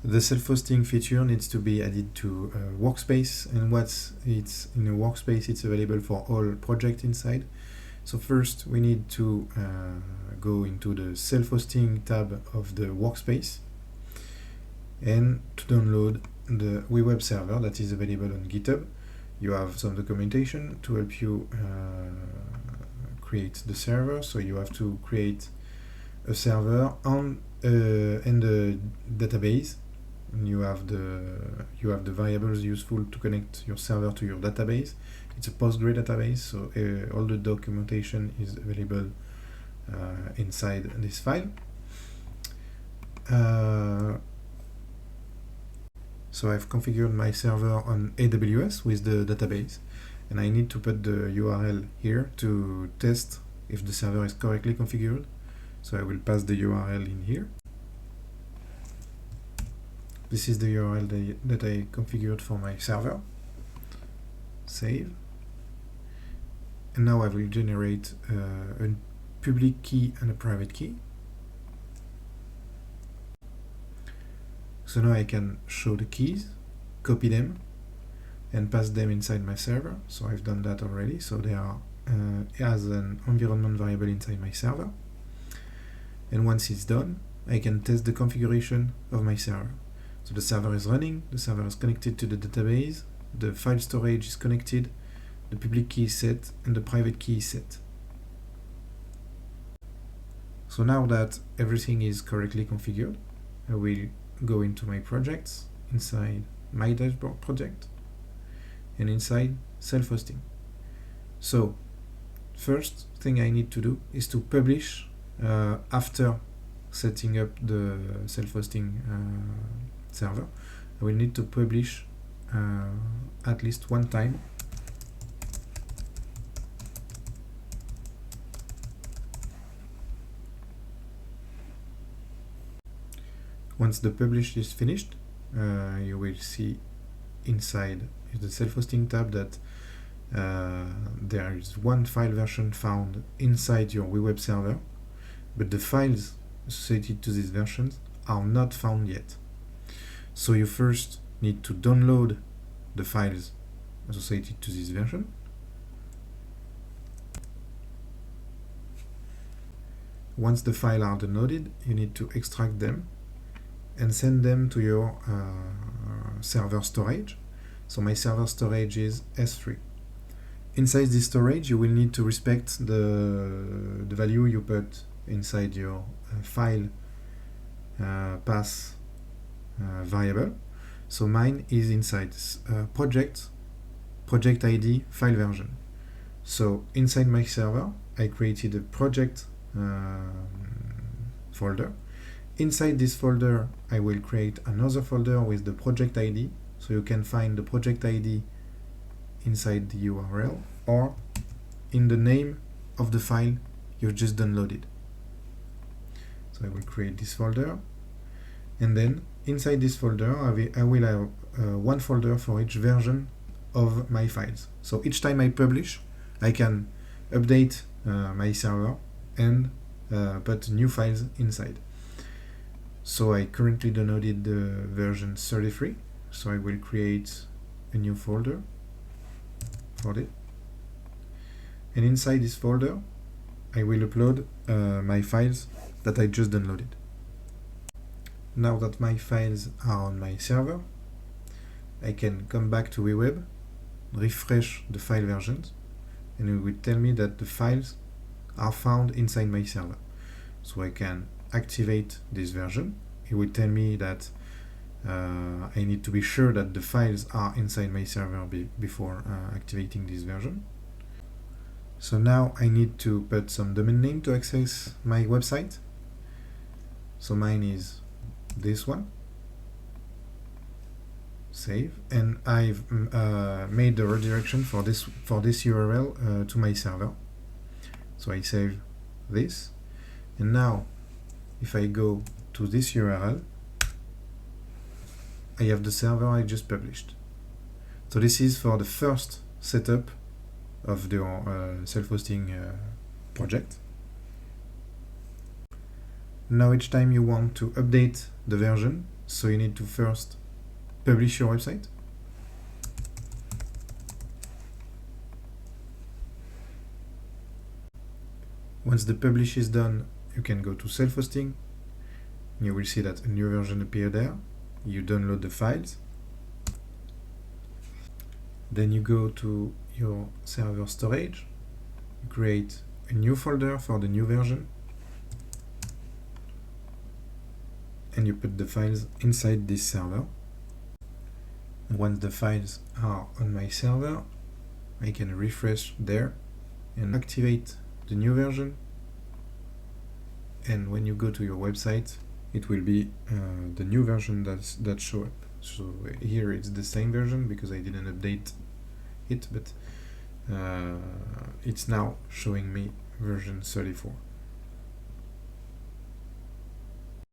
The self-hosting feature needs to be added to a workspace, and once it's in a workspace, it's available for all projects inside. So first we need to go into the self-hosting tab of the workspace and to download the Weweb server that is available on GitHub. You have some documentation to help you create the server. So you have to create a server and the database. And you have the variables useful to connect your server to your database. It's a Postgre database, so all the documentation is available inside this file. So I've configured my server on AWS with the database, and I need to put the URL here to test if the server is correctly configured. So I will pass the URL in here. This is the URL that I configured for my server. Save. And now I will generate a public key and a private key. So now I can show the keys, copy them, and pass them inside my server. So I've done that already. So they are as an environment variable inside my server. And once it's done, I can test the configuration of my server. So the server is running, the server is connected to the database, the file storage is connected, the public key is set, and the private key is set. So now that everything is correctly configured, I will go into my projects, inside my dashboard project, and inside self-hosting. So first thing I need to do is to publish after setting up the self-hosting server. I will need to publish at least one time. Once the publish is finished, you will see inside the self-hosting tab that there is one file version found inside your Weweb server, but the files associated to these versions are not found yet. So you first need to download the files associated to this version. Once the files are downloaded, you need to extract them and send them to your server storage. So my server storage is S3. Inside this storage, you will need to respect the value you put inside your file path variable. So mine is inside project ID file version. So inside my server, I created a project folder. Inside this folder, I will create another folder with the project ID. So you can find the project ID inside the URL or in the name of the file you just downloaded. So I will create this folder, and then inside this folder I will have one folder for each version of my files. So each time I publish, I can update my server and put new files inside. So I currently downloaded the version 33, so I will create a new folder for it. And inside this folder, I will upload my files that I just downloaded. Now that my files are on my server, I can come back to Weweb, refresh the file versions, and it will tell me that the files are found inside my server. So I can activate this version. It will tell me that I need to be sure that the files are inside my server before activating this version. So now I need to put some domain name to access my website. So mine is this one. Save, and I've made the redirection for this URL to my server. So I save this, and now if I go to this URL, I have the server I just published. So this is for the first setup of the self-hosting project. Now each time you want to update the version, So you need to first publish your website. Once the publish is done, you can go to self-hosting. You will see that a new version appears there. You download the files. Then you go to your server storage. You create a new folder for the new version. And you put the files inside this server. Once the files are on my server, I can refresh there and activate the new version. And when you go to your website, it will be the new version that show up. So here it's the same version because I didn't update it, but it's now showing me version 34.